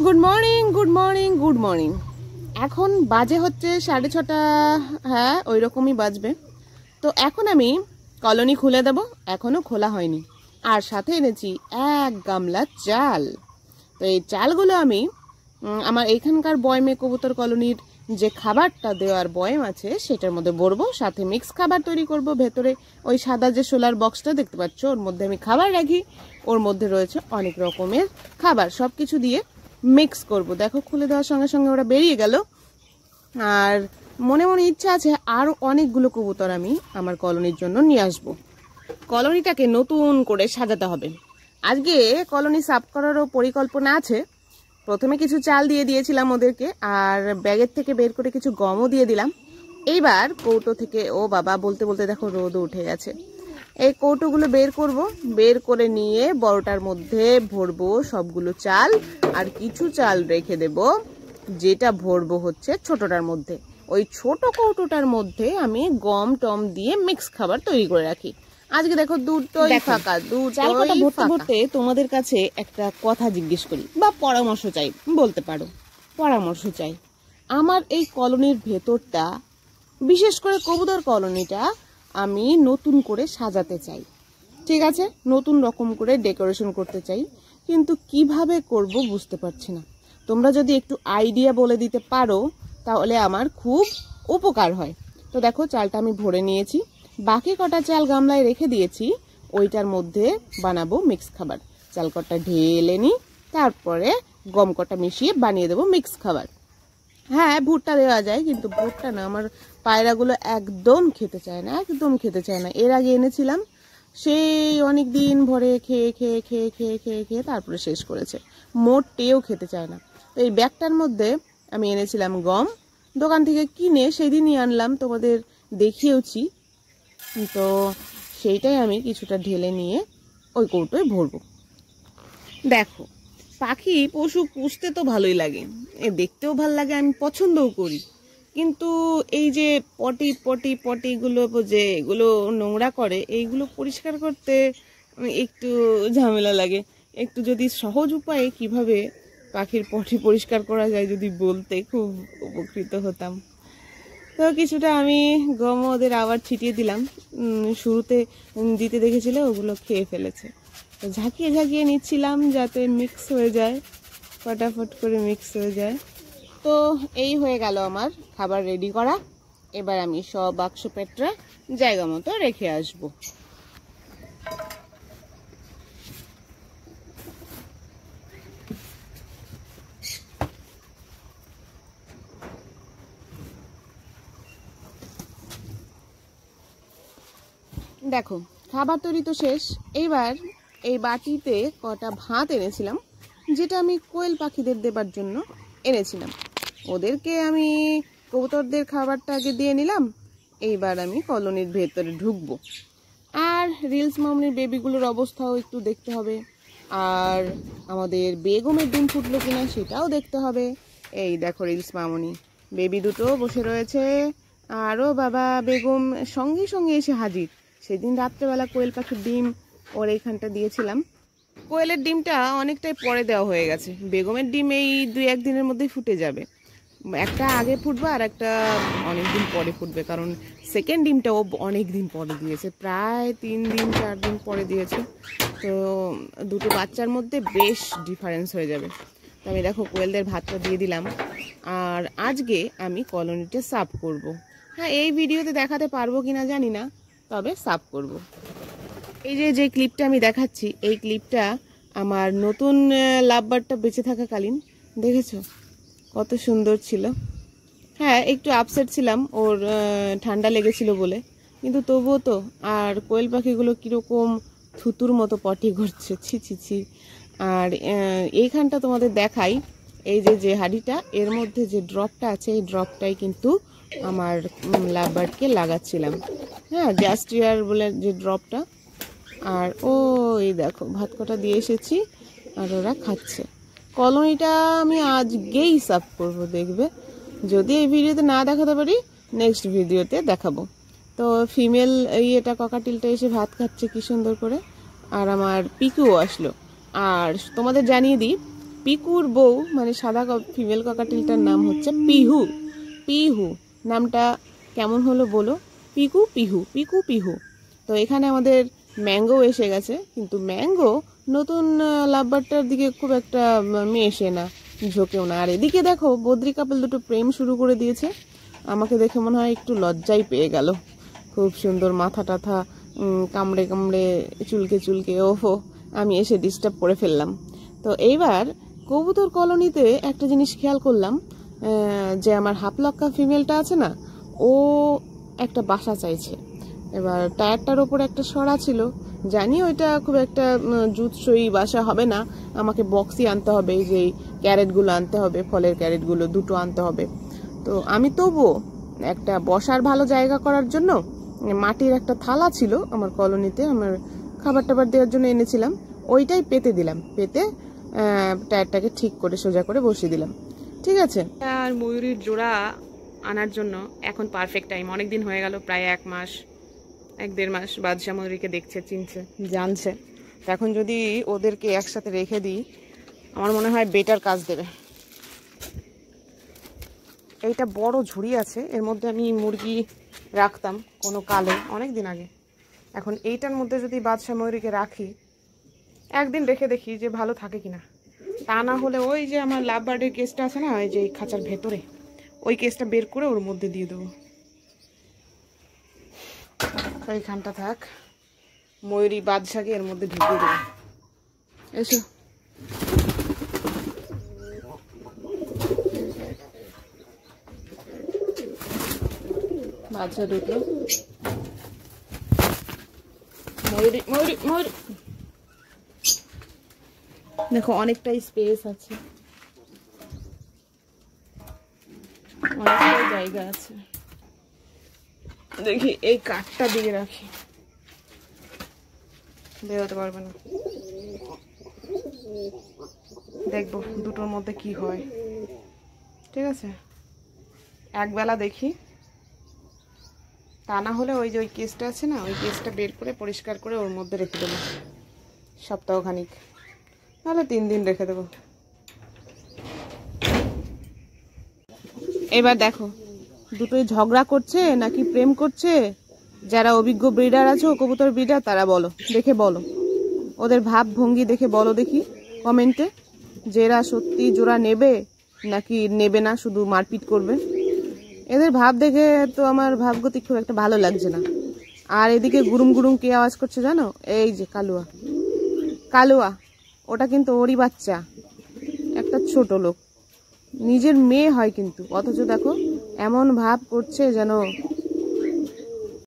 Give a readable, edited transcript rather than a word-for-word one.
Good morning good morning good morning. এখন বাজে হচ্ছে 6:30, হ্যাঁ ওই রকমই বাজবে। তো এখন আমি কলোনি খুলে দেব, এখনো খোলা হয়নি। আর সাথে এনেছি 1 গামলা চাল। তো এই চালগুলো আমি আমার এইখানকার বয়মে কবুতর কলোনির যে খাবারটা দেওয়ার বয়ম আছে সেটার মধ্যে ভরবো, সাথে মিক্স খাবার তৈরি করব। ভেতরে ওই সাদা যে সোলার বক্সটা দেখতে পাচ্ছ ওর মধ্যে আমি খাবার রাখি, ওর মধ্যে রয়েছে অনেক রকমের খাবার, সব কিছু দিয়ে মিক্স করব। দেখো খুলে দেওয়ার সঙ্গে সঙ্গে ওরা বেরিয়ে গেল। আর মনে মনে ইচ্ছা আছে আরও অনেকগুলো কবুতর আমি আমার কলোনির জন্য নিয়ে আসবো। কলোনিটাকে নতুন করে সাজাতে হবে। আজকে কলোনি সাফ করারও পরিকল্পনা আছে। প্রথমে কিছু চাল দিয়ে দিয়েছিলাম ওদেরকে, আর ব্যাগের থেকে বের করে কিছু গমও দিয়ে দিলাম। এইবার কৌটো থেকে, ও বাবা বলতে বলতে দেখো রোদও উঠে গেছে, এই কৌটোগুলো বের করব। বের করে নিয়ে বড়টার মধ্যে ভরবো সবগুলো চাল, আর কিছু চাল রেখে দেব যেটা ভরবো হচ্ছে ছোটটার মধ্যে। ওই ছোট কৌটোটার মধ্যে আমি গম টম দিয়ে মিক্স খাবার তৈরি করে রাখি। আজকে দেখো দুটোই ফাঁকা, দুটোই ভরতে তোমাদের কাছে একটা কথা জিজ্ঞেস করি বা পরামর্শ চাই, বলতে পারো পরামর্শ চাই। আমার এই কলোনির ভেতরটা, বিশেষ করে কবুতর কলোনিটা আমি নতুন করে সাজাতে চাই, ঠিক আছে, নতুন রকম করে ডেকোরেশন করতে চাই, কিন্তু কিভাবে করব বুঝতে পারছি না। তোমরা যদি একটু আইডিয়া বলে দিতে পারো তাহলে আমার খুব উপকার হয়। তো দেখো চালটা আমি ভরে নিয়েছি, বাকি কটা চাল গামলায় রেখে দিয়েছি, ওইটার মধ্যে বানাবো মিক্স খাবার। চাল কটা ঢেলে নিই, তারপরে গম কটা মিশিয়ে বানিয়ে দেবো মিক্স খাবার। হ্যাঁ ভুট্টা দেওয়া যায়, কিন্তু ভুট্টা না, আমার পায়রাগুলো একদম খেতে চায় না, একদম খেতে চায় না। এর আগে এনেছিলাম, সেই অনেক দিন ভরে খেয়ে খেয়ে খেয়ে খেয়ে খেয়ে খেয়ে তারপরে শেষ করেছে, মোটেও খেতে চায় না। তো এই ব্যাগটার মধ্যে আমি এনেছিলাম গম, দোকান থেকে কিনে সেদিনই আনলাম, তোমাদের দেখিয়েওছি। তো সেইটাই আমি কিছুটা ঢেলে নিয়ে ওই কৌটোয় ভরবো। দেখো পাখি পশু পুষতে তো ভালোই লাগে, দেখতেও ভালো লাগে, আমি পছন্দও করি, কিন্তু এই যে পটিগুলো যে এগুলো নোংরা করে, এইগুলো পরিষ্কার করতে একটু ঝামেলা লাগে। একটু যদি সহজ উপায়ে কিভাবে পাখির পটি পরিষ্কার করা যায় যদি বলতে, খুব উপকৃত হতাম। তো কিছুটা আমি গম ওদের আবার ছিটিয়ে দিলাম, শুরুতে দিতে দেখেছিলে ওগুলো খেয়ে ফেলেছে। তো ঝাঁকিয়ে ঝাঁকিয়ে নিচ্ছিলাম যাতে মিক্স হয়ে যায়, ফটাফট করে মিক্স হয়ে যায়। তো এই হয়ে গেল আমার খাবার রেডি করা। এবার আমি সব বাক্স পেটরা জায়গা মতো রেখে আসব। দেখো খাবার তৈরি তো শেষ। এইবার এই বাটিতে কটা ভাত এনেছিলাম, যেটা আমি কোয়েল পাখিদের দেবার জন্য এনেছিলাম। ওদেরকে আমি কবুতরদের খাবারটা আগে দিয়ে নিলাম। এইবার আমি কলোনির ভেতরে ঢুকবো, আর রিলস মামনির বেবিগুলোর অবস্থাও একটু দেখতে হবে, আর আমাদের বেগমের ডিম ফুটলো কিনা সেটাও দেখতে হবে। এই দেখো রিলস মামনি বেবি দুটো বসে রয়েছে, আরও বাবা বেগম সঙ্গে সঙ্গে এসে হাজির। সেদিন রাত্রেবেলা কোয়েল পাখির ডিম ওর এইখানটা দিয়েছিলাম। কোয়েলের ডিমটা অনেকটাই পরে দেওয়া হয়ে গেছে, বেগমের ডিম এই 2-1 দিনের মধ্যেই ফুটে যাবে। একটা আগে ফুটবে আর একটা অনেক দিন পরে ফুটবে, কারণ সেকেন্ড ডিমটা ও অনেক দিন পরে দিয়েছে, প্রায় 3-4 দিন পরে দিয়েছে। তো দুটো বাচ্চার মধ্যে বেশ ডিফারেন্স হয়ে যাবে। তো আমি দেখো কোয়েলদের ভাতটা দিয়ে দিলাম, আর আজকে আমি কলোনিটা সাফ করব। হ্যাঁ এই ভিডিওতে দেখাতে পারবো কিনা জানি না, তবে সাফ করব। এই যে ক্লিপটা আমি দেখাচ্ছি, এই ক্লিপটা আমার নতুন লাভবার্ডটা বেঁচে থাকাকালীন দেখেছো কত সুন্দর ছিল। হ্যাঁ একটু আপসেট ছিলাম ওর ঠান্ডা লেগেছিল বলে, কিন্তু তবুও তো। আর কোয়েল পাখিগুলো কীরকম থুতুর মতো পটি করছে, ছি ছি ছি। আর এইখানটা তোমাদের দেখাই, এই যে হাঁড়িটা, এর মধ্যে যে ড্রপটা আছে এই ড্রপটাই কিন্তু আমার লাভবার্ডকে লাগাচ্ছিলাম, হ্যাঁ জাস্টিয়ার বলে যে ড্রপটা। আর এই দেখো ভাত কটা দিয়ে এসেছি আর ওরা খাচ্ছে। কলোনিটা আমি আজকেই সাফ করবো, দেখবে। যদি এই ভিডিওতে না দেখাতে পারি নেক্সট ভিডিওতে দেখাবো। তো ফিমেল এটা ককাটিলটা এসে ভাত খাচ্ছে কি সুন্দর করে, আর আমার পিকুও আসলো। আর তোমাদের জানিয়ে দিই, পিকুর বউ মানে সাদা ফিমেল ককাটেলটার নাম হচ্ছে পিহু। পিহু নামটা কেমন হলো বলো? পিকু পিহু, পিকু পিহু। তো এখানে আমাদের ম্যাঙ্গো এসে গেছে, কিন্তু ম্যাঙ্গো নতুন লাভবারটার দিকে খুব একটা মেশে না, ঝোঁকেও না। আর এদিকে দেখো বদ্রি কাপল দুটো প্রেম শুরু করে দিয়েছে। আমাকে দেখে মনে হয় একটু লজ্জাই পেয়ে গেল। খুব সুন্দর মাথা টাথা কামড়ে কামড়ে চুলকে চুলকে, ওহো আমি এসে ডিস্টার্ব করে ফেললাম। তো এইবার কবুতর কলোনিতে একটা জিনিস খেয়াল করলাম, যে আমার হাফলক্কা ফিমেলটা আছে না, ও একটা বাসা চাইছে। এবার টায়ারটার ওপর একটা সরা ছিল, জানি ওইটা খুব একটা জুতসই বাসা হবে না, আমাকে বক্সই আনতে হবে, যে ক্যারেটগুলো আনতে হবে, ফলের ক্যারেটগুলো দুটো আনতে হবে। তো আমি তবুও একটা বসার ভালো জায়গা করার জন্য মাটির একটা থালা ছিল আমার কলোনিতে, আমার খাবার টাবার দেওয়ার জন্য এনেছিলাম, ওইটাই পেতে দিলাম। পেতে টায়ারটাকে ঠিক করে সোজা করে বসিয়ে দিলাম। ঠিক আছে। আর ময়ূরীর জোড়া আনার জন্য এখন পারফেক্ট টাইম। অনেকদিন হয়ে গেল, প্রায় 1 মাস 1-1.5 মাস বাদশা ময়ূরীকে দেখছে, চিনছে, জানছে। এখন যদি ওদেরকে একসাথে রেখে দিই, আমার মনে হয় বেটার কাজ দেবে। এইটা বড় ঝুড়ি আছে, এর মধ্যে আমি মুরগি রাখতাম কোনো কালে অনেক দিন আগে। এখন এইটার মধ্যে যদি বাদশা ময়ূরীকে রাখি, একদিন রেখে দেখি যে ভালো থাকে কিনা। তা না হলে ওই যে আমার লাভ বার্ডের কেসটা আছে না, ওই যে খাঁচার ভেতরে, ওই কেসটা বের করে ওর মধ্যে দিয়ে দেবো। ওইখানটা থাক, ময়ূরী বাদশাকে এর মধ্যে ঢুকিয়ে দেবো। এসো। বাদশা ঢুকলো। ময়ূরী ময়ূরী ময়ূরী, দেখো অনেকটাই স্পেস আছে, অনেকটাই জায়গা আছে। দেখি এই কাঠটা দিয়ে রাখি, বেরোতে পারবে না। দেখবো দুটোর মধ্যে কি হয়। ঠিক আছে, একবেলা দেখি। তা না হলে ওই যে ওই কেসটা আছে না, ওই কেসটা বের করে পরিষ্কার করে ওর মধ্যে রেখে দেবো সপ্তাহখানিক, নাহলে 3 দিন রেখে দেবো। এবার দেখো দুটোই ঝগড়া করছে নাকি প্রেম করছে। যারা অভিজ্ঞ ব্রিডার আছো, কবুতর ব্রিডার, তারা বলো, দেখে বলো, ওদের ভাব ভঙ্গি দেখে বলো দেখি কমেন্টে, যে এরা সত্যি জোড়া নেবে নাকি নেবে না, শুধু মারপিট করবে। এদের ভাব দেখে তো আমার ভাবগতি খুব একটা ভালো লাগছে না। আর এদিকে গুরুম গুরুম কে আওয়াজ করছে জানো? এই যে কালুয়া। কালুয়া ওটা কিন্তু ওরই বাচ্চা, একটা ছোট লোক, নিজের মেয়ে হয় কিন্তু, অথচ দেখো এমন ভাব করছে যেন